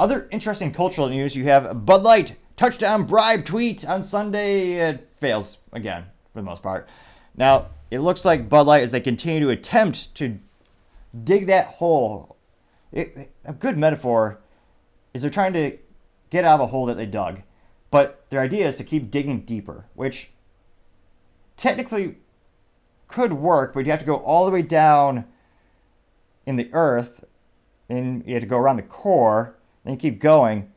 Other interesting cultural news, you have Bud Light touchdown bribe tweet on Sunday. It fails again for the most part. Now, it looks like Bud Light, as they continue to attempt to dig that hole. A good metaphor is they're trying to get out of a hole that they dug, but their idea is to keep digging deeper, which technically could work, but you have to go all the way down in the earth, and you have to go around the core, then you keep going.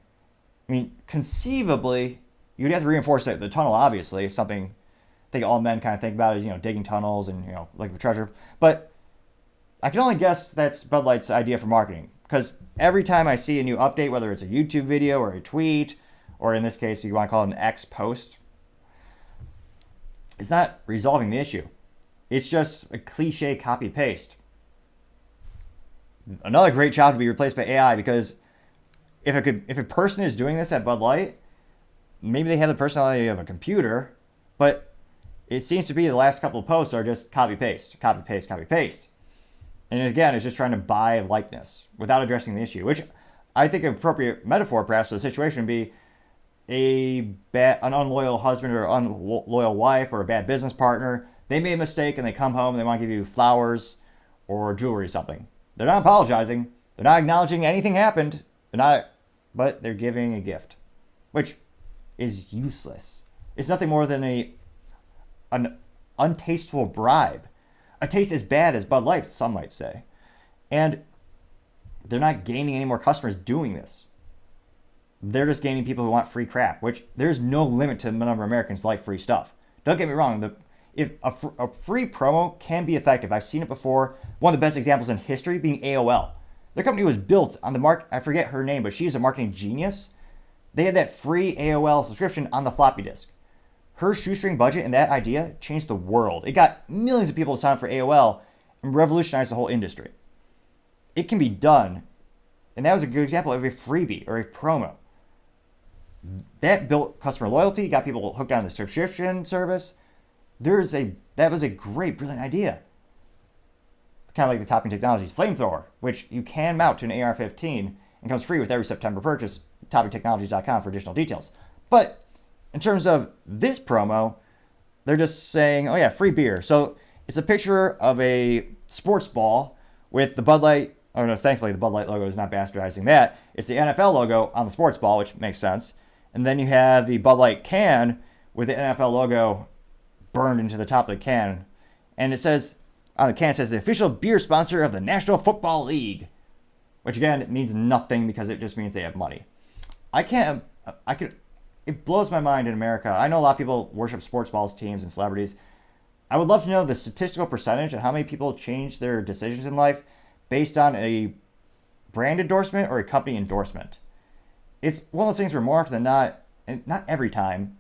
I mean, conceivably, you'd have to reinforce the tunnel, obviously. Something I think all men kind of think about is, digging tunnels and, looking for treasure. But I can only guess that's Bud Light's idea for marketing. Because every time I see a new update, whether it's a YouTube video or a tweet, or in this case, you want to call it an X post, it's not resolving the issue. It's just a cliche copy-paste. Another great job to be replaced by AI, because if a person is doing this at Bud Light, maybe they have the personality of a computer, but it seems to be the last couple of posts are just copy-paste, copy-paste, copy-paste. And again, it's just trying to buy likeness without addressing the issue, which I think an appropriate metaphor perhaps for the situation would be an unloyal husband or unloyal wife or a bad business partner. They made a mistake and they come home and they want to give you flowers or jewelry or something. They're not apologizing. They're not acknowledging anything happened. But they're giving a gift, which is useless. It's nothing more than an untasteful bribe. A taste as bad as Bud Light, some might say. And they're not gaining any more customers doing this. They're just gaining people who want free crap, which there's no limit to the number of Americans who like free stuff. Don't get me wrong. If a free promo can be effective, I've seen it before. One of the best examples in history being AOL. Their company was built on I forget her name, but she's a marketing genius. They had that free AOL subscription on the floppy disk. Her shoestring budget and that idea changed the world. It got millions of people to sign up for AOL and revolutionized the whole industry. It can be done. And that was a good example of a freebie or a promo. That built customer loyalty, got people hooked on the subscription service. That was a great, brilliant idea. Kind of like the Topping Technologies flamethrower, which you can mount to an AR-15 and comes free with every September purchase. toppingtechnologies.com for additional details. But in terms of this promo, they're just saying, oh yeah, free beer. So it's a picture of a sports ball with the Bud Light, or no, thankfully the Bud Light logo is not bastardizing that. It's the NFL logo on the sports ball, which makes sense. And then you have the Bud Light can with the NFL logo burned into the top of the can. And it says, on the can, it says the official beer sponsor of the National Football League, which again means nothing because it just means they have money. It blows my mind in America. I know a lot of people worship sports balls teams and celebrities. I would love to know the statistical percentage and how many people change their decisions in life based on a brand endorsement or a company endorsement. It's one of those things where more often than not, and not every time,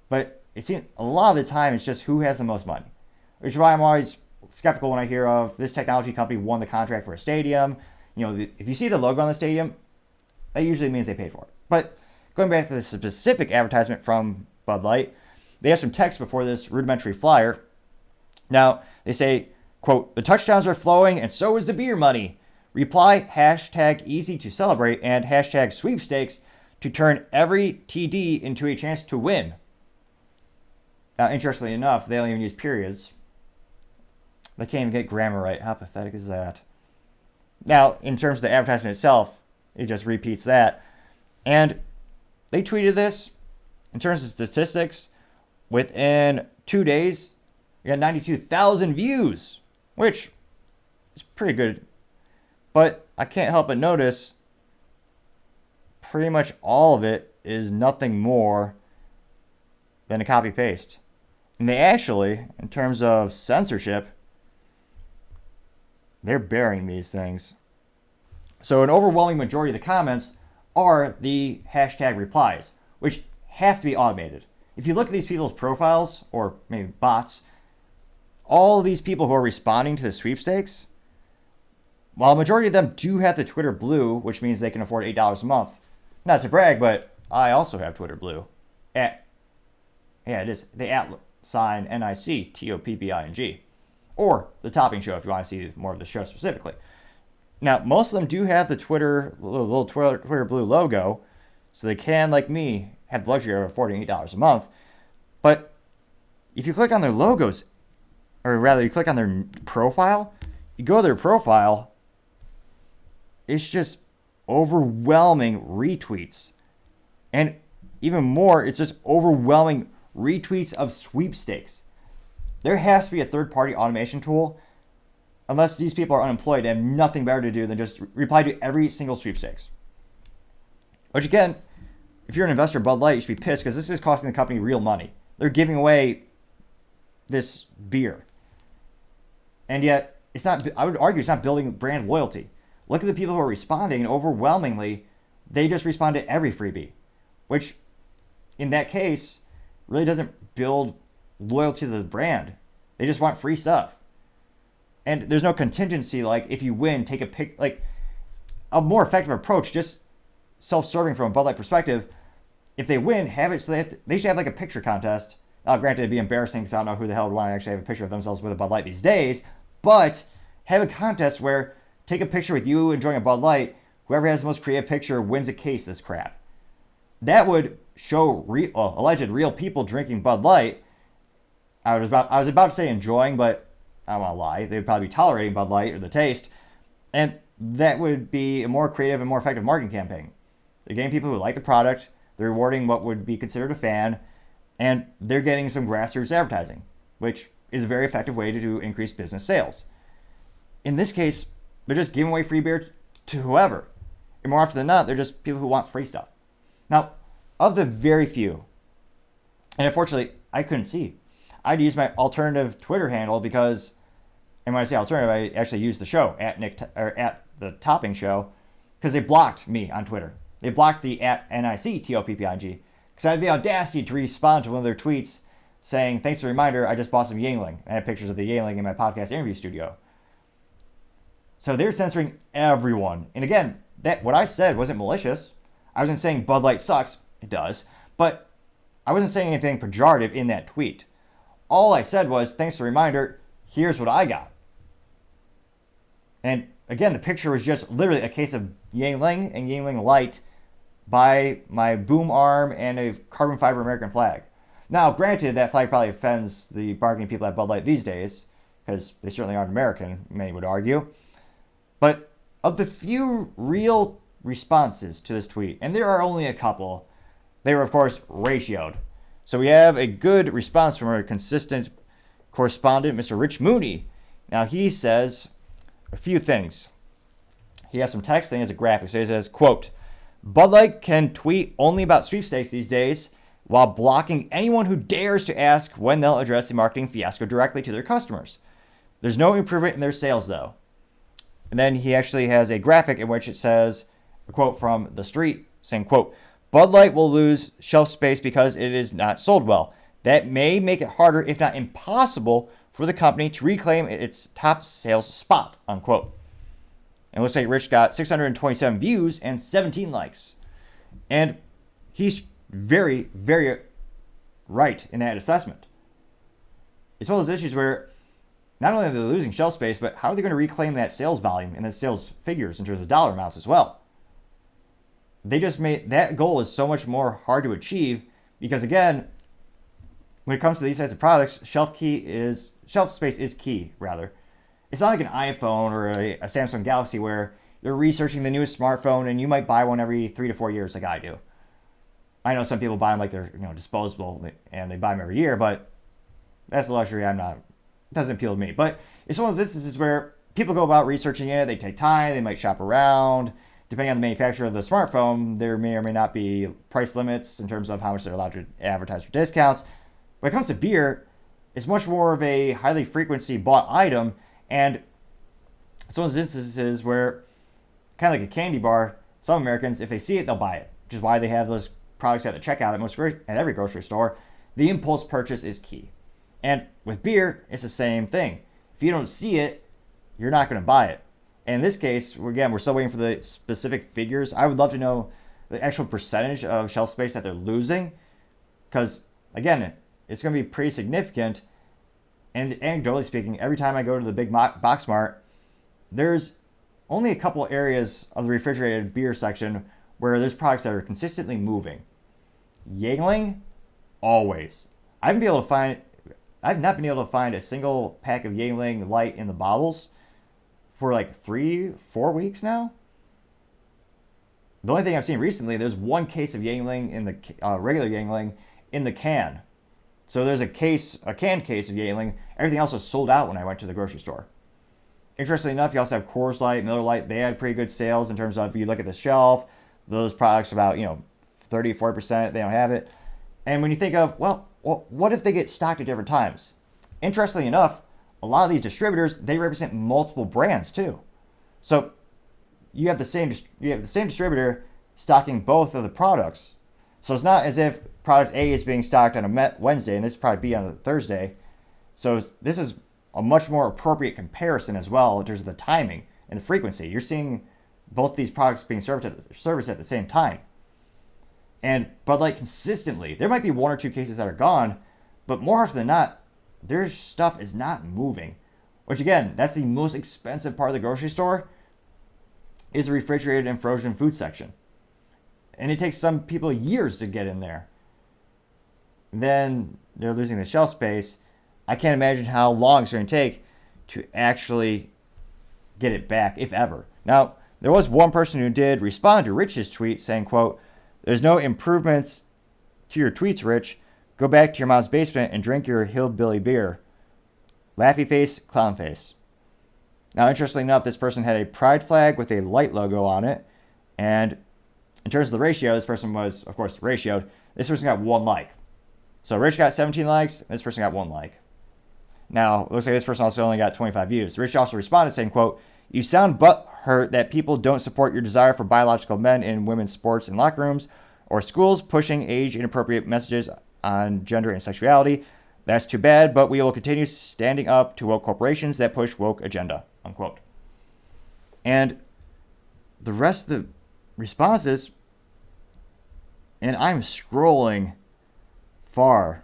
but it seems a lot of the time it's just who has the most money. Which is why I'm always skeptical when I hear of this technology company won the contract for a stadium. If you see the logo on the stadium, that usually means they paid for it. But going back to the specific advertisement from Bud Light, they have some text before this rudimentary flyer. Now, they say, quote, the touchdowns are flowing and so is the beer money. Reply hashtag easy to celebrate and hashtag sweepstakes to turn every TD into a chance to win. Now, interestingly enough, they don't even use periods. They can't even get grammar right. How pathetic is that? Now, in terms of the advertisement itself, it just repeats that. And they tweeted this. In terms of statistics, within 2 days, we got 92,000 views, which is pretty good. But I can't help but notice pretty much all of it is nothing more than a copy-paste. And they actually, in terms of censorship, they're burying these things. So an overwhelming majority of the comments are the hashtag replies, which have to be automated. If you look at these people's profiles, or maybe bots, all of these people who are responding to the sweepstakes, while a majority of them do have the Twitter Blue, which means they can afford $8 a month. Not to brag, but I also have Twitter Blue. It is the @ NICTOPPING. Or The Topping Show if you want to see more of the show specifically. Now, most of them do have the little Twitter blue logo, so they can, like me, have the luxury of affording $8 a month. But if you click on their logos, or rather, you click on their profile, you go to their profile, it's just overwhelming retweets. And even more, it's just overwhelming retweets of sweepstakes. There has to be a third-party automation tool, unless these people are unemployed and have nothing better to do than just reply to every single sweepstakes. Which again, if you're an investor in Bud Light, you should be pissed because this is costing the company real money. They're giving away this beer. And yet, it's not. I would argue it's not building brand loyalty. Look at the people who are responding, and overwhelmingly, they just respond to every freebie, which, in that case, really doesn't build loyalty to the brand. They just want free stuff. And there's no contingency, like, if you win, take a pic. Like, a more effective approach, just self-serving from a Bud Light perspective. If they win, have it so they should have, like, a picture contest. Granted, it'd be embarrassing because I don't know who the hell would want to actually have a picture of themselves with a Bud Light these days. But have a contest where take a picture with you enjoying a Bud Light. Whoever has the most creative picture wins a case. This crap. That would show alleged real people drinking Bud Light. I was about to say enjoying, but I don't want to lie. They would probably be tolerating Bud Light or the taste, and that would be a more creative and more effective marketing campaign. They're getting people who like the product. They're rewarding what would be considered a fan, and they're getting some grassroots advertising, which is a very effective way to increase business sales. In this case, they're just giving away free beer to whoever. And more often than not, they're just people who want free stuff. Now, of the very few, and unfortunately, I couldn't see. I'd use my alternative Twitter handle because, and when I say alternative, I actually use the show at the Topping Show, because they blocked me on Twitter. They blocked the at NICTOPPING because I had the audacity to respond to one of their tweets saying, "Thanks for the reminder, I just bought some Yingling." I had pictures of the Yingling in my podcast interview studio. So they're censoring everyone. And again, that what I said wasn't malicious. I wasn't saying Bud Light sucks. It does. But I wasn't saying anything pejorative in that tweet. All I said was, thanks for the reminder, here's what I got. And again, the picture was just literally a case of Yingling and Yingling Light by my boom arm and a carbon fiber American flag. Now, granted, that flag probably offends the bargaining people at Bud Light these days, because they certainly aren't American, many would argue. But of the few real responses to this tweet, and there are only a couple, they were, of course, ratioed. So we have a good response from our consistent correspondent, Mr. Rich Mooney. Now, he says a few things. He has some text and he has a graphic. So he says, quote, Bud Light can tweet only about sweepstakes these days while blocking anyone who dares to ask when they'll address the marketing fiasco directly to their customers. There's no improvement in their sales, though. And then he actually has a graphic in which it says, a quote from The Street, saying, quote, Bud Light will lose shelf space because it is not sold well. That may make it harder, if not impossible, for the company to reclaim its top sales spot, unquote. And it looks like Rich got 627 views and 17 likes. And he's very, very right in that assessment. It's one of those issues where not only are they losing shelf space, but how are they going to reclaim that sales volume and the sales figures in terms of dollar amounts as well? They just made that goal is so much more hard to achieve because, again, when it comes to these types of products, shelf space is key, rather. It's not like an iPhone or a Samsung Galaxy where you're researching the newest smartphone and you might buy one every 3 to 4 years like I do. I know some people buy them like they're disposable and they buy them every year, but that's a luxury I'm not. It doesn't appeal to me. But it's one of those instances where people go about researching it, they take time, they might shop around. Depending on the manufacturer of the smartphone, there may or may not be price limits in terms of how much they're allowed to advertise for discounts. When it comes to beer, it's much more of a highly frequency bought item, and it's one of those instances where, kind of like a candy bar, some Americans, if they see it, they'll buy it, which is why they have those products at the checkout at every grocery store. The impulse purchase is key. And with beer, it's the same thing. If you don't see it, you're not going to buy it. And in this case, we're still waiting for the specific figures. I would love to know the actual percentage of shelf space that they're losing. Because, again, it's going to be pretty significant. And anecdotally speaking, every time I go to the big box mart, there's only a couple areas of the refrigerated beer section where there's products that are consistently moving. Yuengling, always. I've not been able to find a single pack of Yuengling Light in the bottles for like 3-4 weeks now. The only thing I've seen recently, there's one case of Yuengling in the regular Yuengling in the can. So there's a canned case of Yuengling. Everything else was sold out when I went to the grocery store. Interestingly enough, you also have Coors Light, Miller Lite. They had pretty good sales in terms of, if you look at the shelf, those products about 30-40%, they don't have it. And when you think of, well, what if they get stocked at different times? Interestingly enough, a lot of these distributors, they represent multiple brands too. So you have the same distributor stocking both of the products. So it's not as if product A is being stocked on a Wednesday and this product B on a Thursday. So this is a much more appropriate comparison as well in terms of the timing and the frequency. You're seeing both these products being serviced at the same time. And Bud Light consistently, there might be 1 or 2 cases that are gone, but more often than not, their stuff is not moving. Which again, that's the most expensive part of the grocery store, is the refrigerated and frozen food section. And it takes some people years to get in there. Then they're losing the shelf space. I can't imagine how long it's going to take to actually get it back, if ever. Now, there was one person who did respond to Rich's tweet saying, quote, "There's no improvements to your tweets, Rich. Go back to your mom's basement and drink your hillbilly beer. Laughy face, clown face." Now, interestingly enough, this person had a pride flag with a light logo on it. And in terms of the ratio, this person was, of course, ratioed. This person got 1 like. So Rich got 17 likes, and this person got 1 like. Now, it looks like this person also only got 25 views. Rich also responded saying, quote, "You sound butthurt that people don't support your desire for biological men in women's sports and locker rooms or schools pushing age-inappropriate messages on gender and sexuality. That's too bad, but we will continue standing up to woke corporations that push woke agenda," unquote. And the rest of the responses, and I'm scrolling far,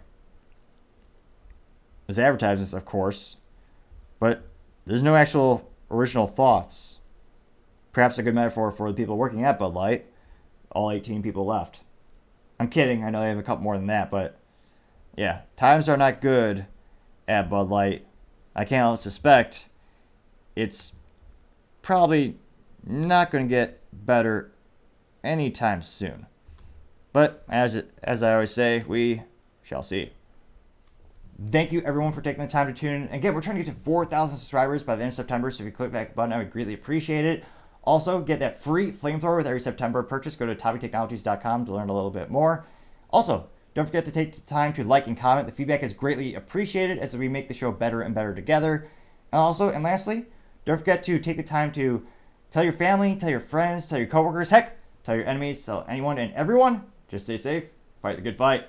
there's advertisements, of course, but there's no actual original thoughts. Perhaps a good metaphor for the people working at Bud Light. All 18 people left. I'm kidding. I know they have a couple more than that, but yeah, times are not good at Bud Light. I can't suspect it's probably not going to get better anytime soon. But as I always say, we shall see. Thank you everyone for taking the time to tune in. Again, we're trying to get to 4,000 subscribers by the end of September, so if you click that button, I would greatly appreciate it. Also, get that free flamethrower with every September purchase. Go to toppictechnologies.com to learn a little bit more. Also, don't forget to take the time to like and comment. The feedback is greatly appreciated as we make the show better and better together. And lastly, don't forget to take the time to tell your family, tell your friends, tell your coworkers, heck, tell your enemies, tell anyone and everyone. Just stay safe, fight the good fight.